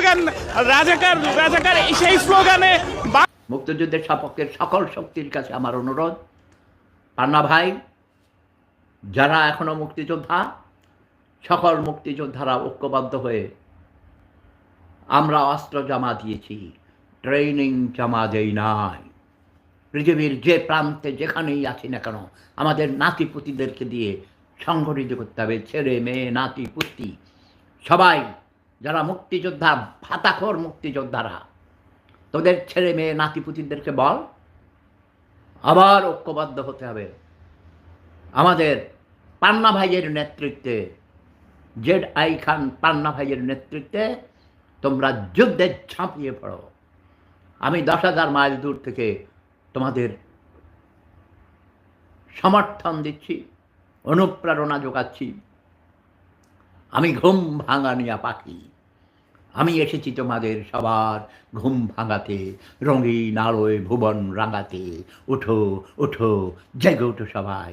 Slogan রাজাকার রাজাকার সেই স্লোগানে মুক্তিযুদ্ধের সপক্ষের সকল শক্তির কাছে আমার অনুরোধ, পান্না ভাই, যারা এখনো মুক্তিযোদ্ধা, সকল মুক্তিযোদ্ধারা ঐক্যবদ্ধ হয়ে আমরা অস্ত্র জমা দিয়েছি, ট্রেনিং জমা দেই নাই। পৃথিবীর যে প্রান্তে যেখানেই আছি না কেন আমাদের নাতিপুতিদেরকে দিয়ে সংগঠিত করতে হবে। ছেলে মেয়ে নাতি পুতি সবাই যারা মুক্তিযোদ্ধা, ভাতাখোর মুক্তিযোদ্ধারা, তোদের ছেলে মেয়ে নাতিপুতিদেরকে বল আবার ঐক্যবদ্ধ হতে হবে। আমাদের পান্না ভাইয়ের নেতৃত্বে, জেড আই খান পান্না ভাইয়ের নেতৃত্বে তোমরা যুদ্ধে ঝাঁপিয়ে পড়ো। আমি 10,000 মাইল দূর থেকে তোমাদের সমর্থন দিচ্ছি, অনুপ্রেরণা যোগাচ্ছি। আমি ঘুম ভাঙানিয়া পাখি, আমি এসেছি তোমাদের সবার ঘুম ভাঙাতে, রঙিন আলোয় ভুবন রাঙাতে। ওঠো ওঠো, জেগে ওঠো সবাই।